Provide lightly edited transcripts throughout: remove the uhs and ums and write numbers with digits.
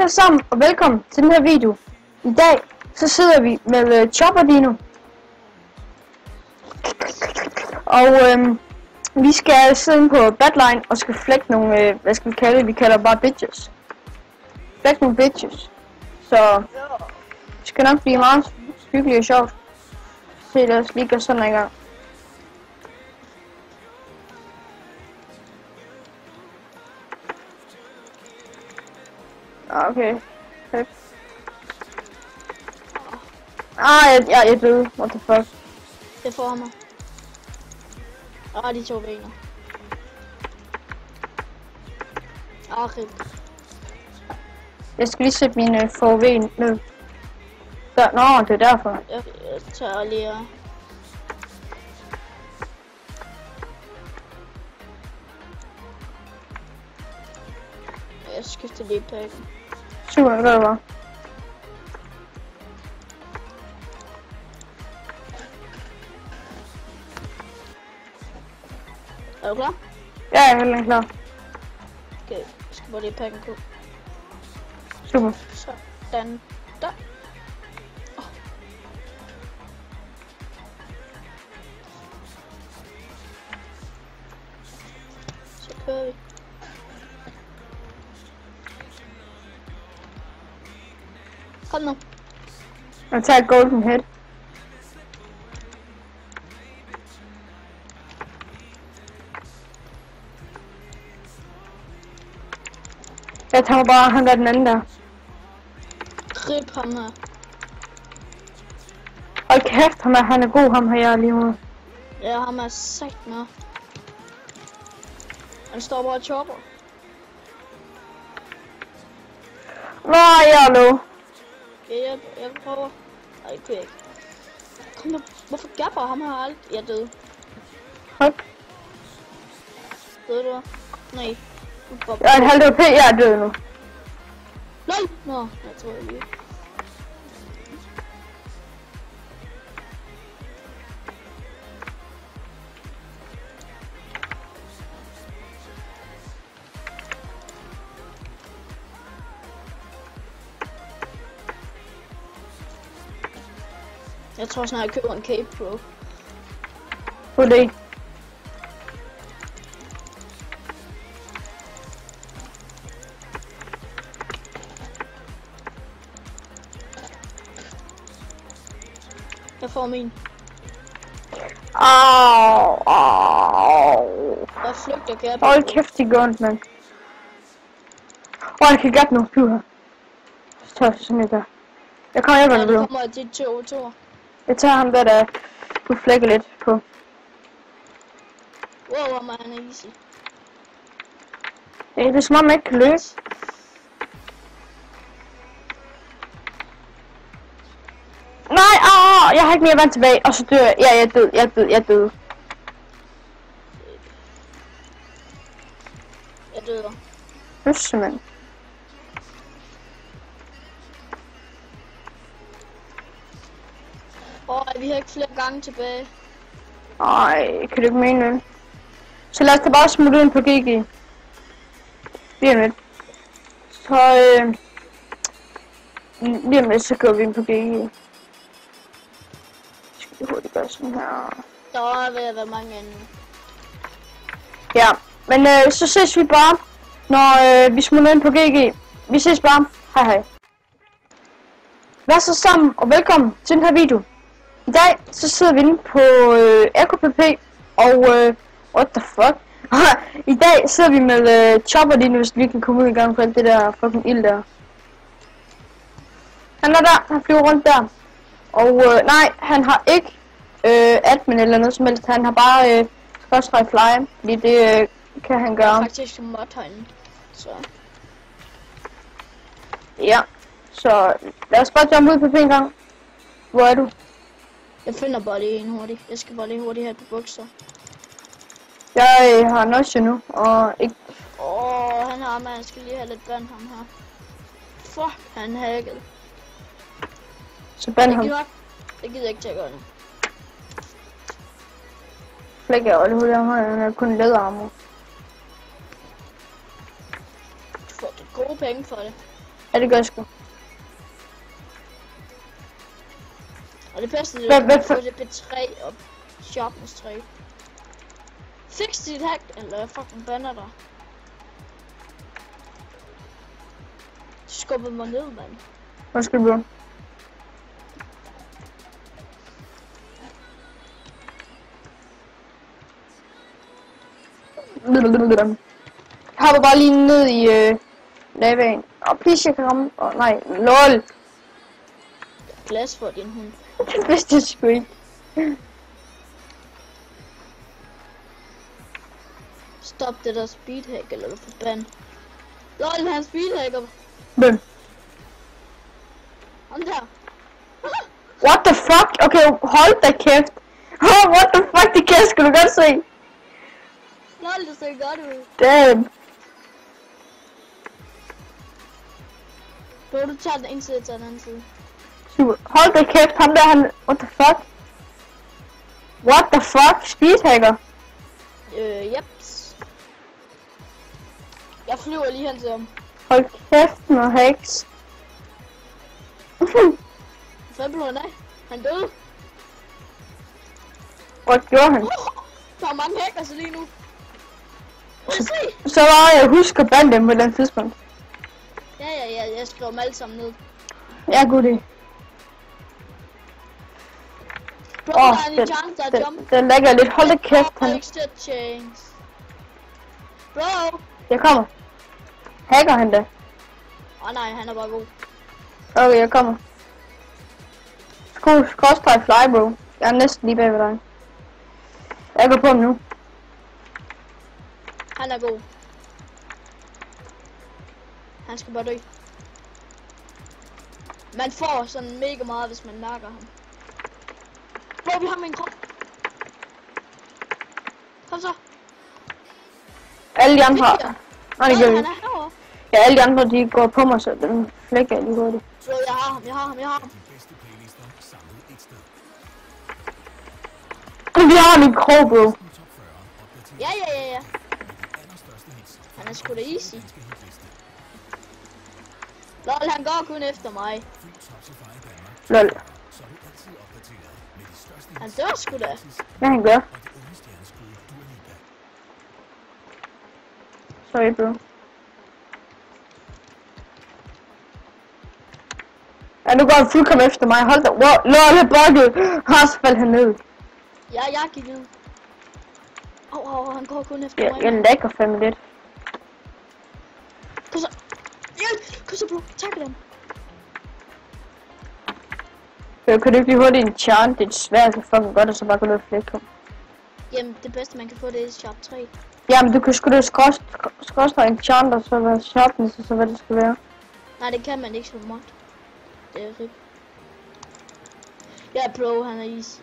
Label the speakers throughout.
Speaker 1: alle sammen, og velkommen til den her video. I dag, så sidder vi med Chopper Dino. Og vi skal sidde inde på Badline og skal flække nogle, hvad skal vi kalde det? Vi kalder bare bitches. Flække nogle bitches. Så det skal nok blive meget hyggeligt og sjovt. Se, lad os lige gøre sådan en gang. Okay. Jeg døde. What the fuck?
Speaker 2: Det får mig. De to vener. Rip.
Speaker 1: Jeg skal lige sætte mine forven ned. Der, nå, det er derfor.
Speaker 2: Jeg tager lige og... Jeg skifter lige pakken.
Speaker 1: Super, det gør det bare.
Speaker 2: Er du klar?
Speaker 1: Ja, jeg er helt klar.
Speaker 2: Okay, jeg skal bare lige pakken på.
Speaker 1: Super.
Speaker 2: Sådan der. Så kører vi. Kom nu.
Speaker 1: Jeg tager et golden head. Jeg tager bare ham der den anden der.
Speaker 2: Grib ham her.
Speaker 1: Hold kæft, han er god, ham her lige nu.
Speaker 2: Ja, ham er sagt med. Han står bare og chopper.
Speaker 1: Nej, jeg er low.
Speaker 2: Okay, jeg prøver. Nej, det kan jeg ikke. Kom nu. Hvorfor gapper ham her alt? Jeg er død.
Speaker 1: Hop.
Speaker 2: Døde du? Nej.
Speaker 1: Jeg er en halv HP, jeg er død nu.
Speaker 2: Nej! Nå, jeg tror jeg lige. Jeg tror snart, jeg køber en cape, bro.
Speaker 1: God idé.
Speaker 2: Jeg får min.
Speaker 1: Au.
Speaker 2: Jeg flygter, kan jeg?
Speaker 1: Hold kæft, det går ondt, mand. Jeg kan godt nu. Piv her. Så tager jeg sådan jeg gør. Jeg kommer hjælpe dig,
Speaker 2: nu
Speaker 1: bro.
Speaker 2: kommer de to.
Speaker 1: Jeg tager ham der kunne flække lidt på.
Speaker 2: Wow, man er easy.
Speaker 1: Det er som om, jeg ikke kan løbe. Nej, jeg har ikke mere vand tilbage, og så dør jeg. Ja, jeg er død.
Speaker 2: Jeg døder.
Speaker 1: Øsse, mand.
Speaker 2: Vi har ikke flere gange tilbage.
Speaker 1: Ej, kan du ikke mene det? Så lad os da bare smutte ind på GG. Lige om lidt. Så lige om lidt, så går vi ind på GG. Skal vi hurtigt gøre sådan her.
Speaker 2: Der er ved at være mange inde.
Speaker 1: Ja, men så ses vi bare, når vi smutter ind på GG. Vi ses bare. Hej hej. Vær så sammen, og velkommen til den her video. I dag, så sidder vi inde på EcoPP, og what the fuck? I dag sidder vi med Chopper Dino, hvis vi kan komme ud i gang for alt det der fucking ild der. Han er der, han flyver rundt der. Og nej, han har ikke admin eller noget som helst, han har bare skråstreg fly, fordi det kan han gøre.
Speaker 2: Jeg er faktisk en mod herinde, så...
Speaker 1: Ja, så lad os bare jump ud på en gang. Hvor er du?
Speaker 2: Jeg finder bare lige en hurtigt. Jeg skal bare lige hurtigt have på bukser.
Speaker 1: Jeg har nøjse nu, og ikke...
Speaker 2: Han har, man. Jeg skal lige have lidt vand ham her. Fuck, han hacket.
Speaker 1: Så band ham.
Speaker 2: Jeg gider ikke til at gøre det.
Speaker 1: Flækker jeg aldrig hurtigt, han har kun læderarmor.
Speaker 2: Du får det gode penge for det.
Speaker 1: Ja, det gør jeg sgu.
Speaker 2: Og det bedste, det er at få det B3 og sharpness 3. Fix dit hack, eller fucking banner dig. Du skubbede mig ned, mand.
Speaker 1: Hvad skal du gøre? Jeg hopper bare lige ned i lavaen. Please, jeg kan ramme. Nej, lol.
Speaker 2: Glas for din hund.
Speaker 1: Det vidste jeg sgu ikke.
Speaker 2: Stop det der speedhack, eller du får ban. Lol, han speedhacker.
Speaker 1: Hvem?
Speaker 2: Ham der.
Speaker 1: What the fuck? Okay, hold da kæft. Oh, what the fuck, det kan jeg sgu da godt se.
Speaker 2: Lol, det ser godt ud.
Speaker 1: Damn.
Speaker 2: Bro, du tager den ene side til den anden side.
Speaker 1: Super. Hold da kæft, ham der, han... What the fuck? What the fuck? Speedhacker?
Speaker 2: Jeps. Jeg flyver lige hen til ham.
Speaker 1: Hold kæft med hacks.
Speaker 2: Hvad blev han af? Han døde.
Speaker 1: What gjorde han?
Speaker 2: Der er mange hackers lige nu.
Speaker 1: Så var jeg husk at bande dem på den tidspunkt.
Speaker 2: Ja, jeg skriver dem alle sammen ned.
Speaker 1: Ja, god idé.
Speaker 2: Bro, der er en chance, der jump.
Speaker 1: Den lægger lidt. Hold da kæft, han...
Speaker 2: Bro!
Speaker 1: Jeg kommer. Hacker han da?
Speaker 2: Nej, han er bare god.
Speaker 1: Okay, jeg kommer. Skråstreg fly, bro. Jeg er næsten lige bag ved dig. Jeg går på ham nu.
Speaker 2: Han er god. Han skal bare dø. Man får sådan mega meget, hvis man nakker ham. Bro, vi har med en krop. Kom så.
Speaker 1: Alle de andre har... Nej, det gør vi.
Speaker 2: Han er herovre.
Speaker 1: Ja, alle de andre, de går på mig, så den flækker jeg lige hurtigt.
Speaker 2: Så jeg har ham.
Speaker 1: Vi har min krog, bro.
Speaker 2: Ja. Han er sgu da easy. Lol, han går kun efter mig.
Speaker 1: Lol.
Speaker 2: Han dør sgu da.
Speaker 1: Hvad han gør? Sorry, bro. Ja, nu går han fuldkommen efter mig. Hold da. Wow, lol, jeg bugget. Så faldt han ned.
Speaker 2: Ja, jeg gik ned. Han går kun efter mig.
Speaker 1: Jeg lægger fandme lidt.
Speaker 2: Kom så. Hjælp! Kom så, bro. Tak dem.
Speaker 1: Kan du ikke lige hurtigt en chant? Det er svært, så fucking godt, og så bare gå ned og flække ham.
Speaker 2: Jamen, det bedste man kan få, det er sharp 3.
Speaker 1: Jamen, du kan sgu da skråstrege en chant, og så være sharpness, og så hvad det skal være.
Speaker 2: Nej, det kan man ikke som mod. Det er rip. Ja, bro, han er easy.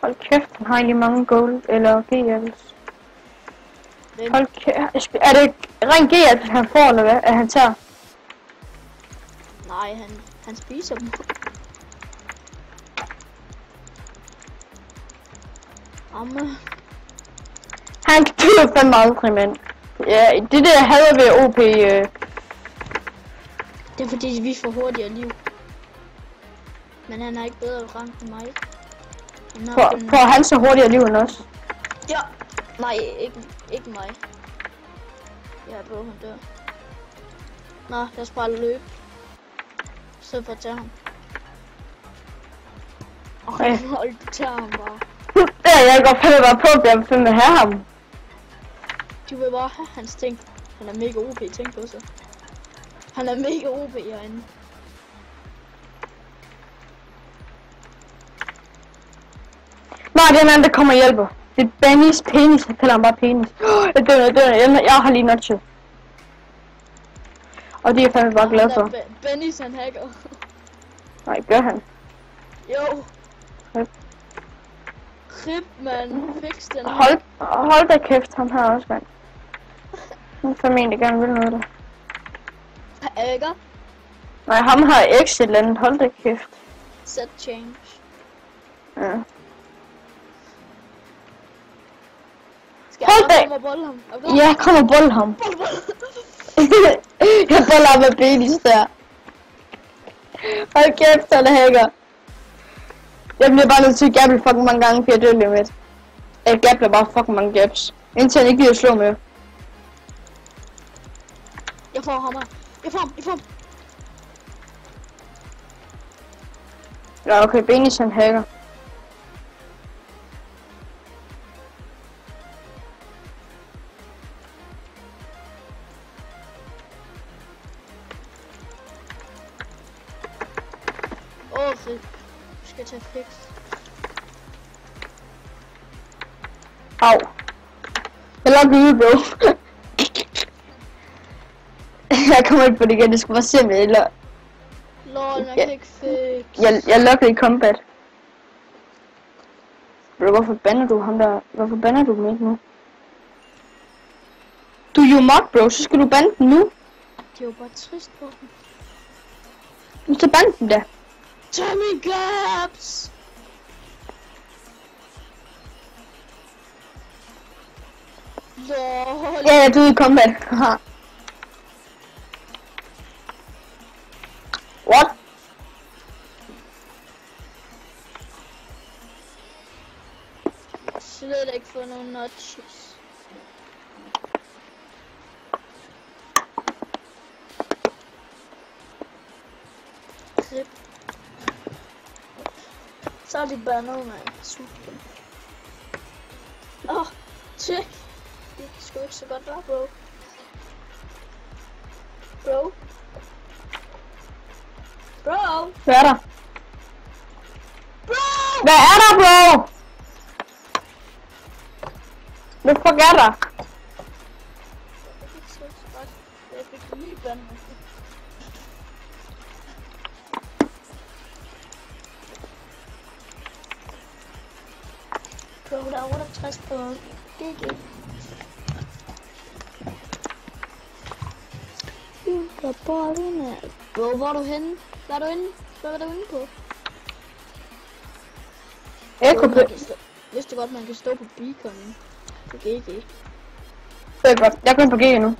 Speaker 1: Hold kæft, han har egentlig mange gold, eller G-hjælps. Hold kæft, er det ren G-hjælps, han får, eller hvad? At han tager?
Speaker 2: Nej, han spiser dem. Amme.
Speaker 1: Han dør fandme aldrig, mand. Ja, det der hader ved OP.
Speaker 2: Det er fordi, vi får hurtigere liv. Men han har ikke bedre rang end mig.
Speaker 1: For han så hurtigere liv end os.
Speaker 2: Ja. Nej, ikke mig. Ja, bro, han dør. Nå, lad os bare løbe. Så for at tage ham. Hold, du tager ham bare.
Speaker 1: Ja, jeg går fandme bare på, at jeg vil have ham.
Speaker 2: Du vil bare have hans ting. Han er mega OP, tænk på så. Han er mega OP herinde.
Speaker 1: Nej, det er en anden, der kommer og hjælper. Det er Bennys penis, jeg kalder ham bare penis. Jeg dør. Jeg har lige notchet. Og det er fandme bare glad for.
Speaker 2: Bennys han hacker.
Speaker 1: Nej, gør han.
Speaker 2: Jo. Rip, man. Fix den.
Speaker 1: Hold da kæft, ham her også, mand. Han formentlig gerne vil noget der.
Speaker 2: Ikke?
Speaker 1: Nej, ham har exit landet. Hold da kæft.
Speaker 2: Set change.
Speaker 1: Ja.
Speaker 2: Skal jeg komme og bolle ham?
Speaker 1: Ja, kom og bolle ham. Jeg boller med penis der. Hold kæft, han er hacker. Jeg bliver bare nødt til at gabble fucking mange gange, for jeg dør lige med. Jeg gabbler bare fucking mange gaps. Indtil han ikke gider at slå med.
Speaker 2: Jeg får ham. Jeg får ham.
Speaker 1: Ja, okay, penis han hacker.
Speaker 2: Fedt. Du skal tage fix.
Speaker 1: Au. Jeg logger ud, bro. Jeg kommer ikke på det igen, det skulle være simpelt, eller...
Speaker 2: Lol, jeg kan ikke fix.
Speaker 1: Jeg logger i combat. Bro, hvorfor banner du ham der? Hvorfor banner du dem ikke nu? Du er jo mod, bro, så skal du bande den nu.
Speaker 2: Det er jo bare trist på dem.
Speaker 1: Nu så bande den da.
Speaker 2: Tag min gaps! Lol.
Speaker 1: Ja, du er i combat. Haha. What?
Speaker 2: Slet ikke få nogle notches. Grip. Så er de bandet, mand. Super. Åh, tjek. Det skulle ikke så godt være, bro. Bro. Bro.
Speaker 1: Hvad er der?
Speaker 2: Bro.
Speaker 1: Hvad er der, bro? Hvad fuck er der?
Speaker 2: Jeg fik så godt. Jeg fik lige bandet. Bro, der er 68 på GG. Bro, hvor er du henne? Hvad er du inde? Hvad er du inde på?
Speaker 1: Eko på.
Speaker 2: Vidste du godt, man kan stå på beaconen? På GG.
Speaker 1: Det er godt. Jeg er kun på G nu.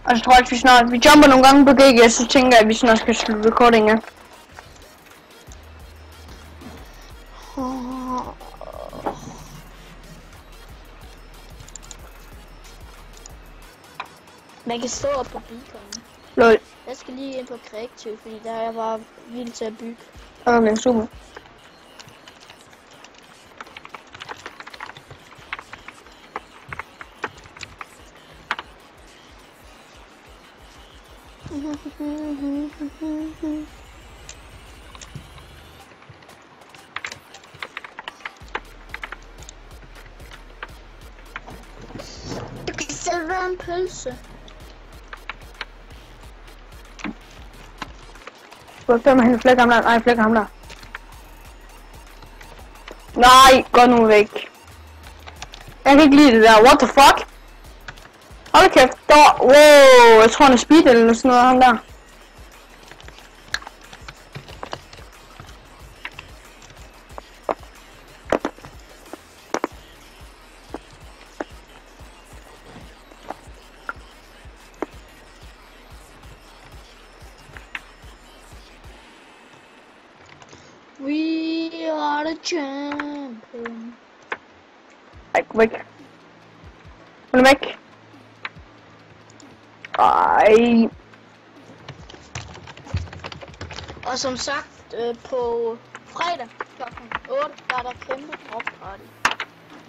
Speaker 1: Og så tror jeg, at vi jumper nogle gange på GG, så tænker jeg, at vi snart skal slutte recordingen.
Speaker 2: Man kan stå op på beaconen.
Speaker 1: Lol.
Speaker 2: Jeg skal lige ind på kreativ, fordi der er jeg bare vildt til at bygge.
Speaker 1: Okay, super.
Speaker 2: Du kan selv være en pølse.
Speaker 1: Hvor er han flækker ham der? Nej, flækker ham der. Nej, gå nu væk. Jeg kan ikke lide det der. What the fuck? Hold kæft. Der. Wow, jeg tror han er speed eller sådan noget, ham der.
Speaker 2: We are the champion.
Speaker 1: Ej, gå væk. Gå nu væk. Ej.
Speaker 2: Og som sagt, på fredag kl. 8, der er der kæmpe drop-party.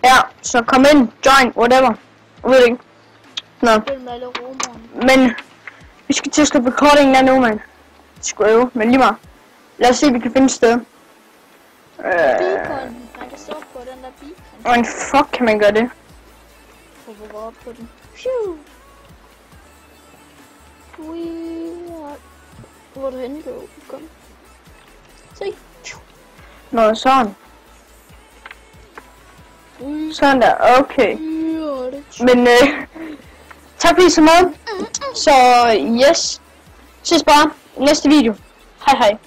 Speaker 1: Ja, så kom ind, join, whatever. Jeg ved det ikke. Nå.
Speaker 2: Spil med alle romerne.
Speaker 1: Men vi skal til at slutte recordingen der nu, mand. Det skulle øve, men lige meget. Lad os se, om vi kan finde et sted.
Speaker 2: Beacon. Man kan stå på den der beacon.
Speaker 1: Hvordan fuck kan man gøre det?
Speaker 2: Prøv at gå op på den. Phew. We are... Hvor er du henne, bro? Kom. Se.
Speaker 1: Nå, sådan. Sådan der, okay. Men tak fordi I så med. Så yes. Ses bare i næste video. Hej hej.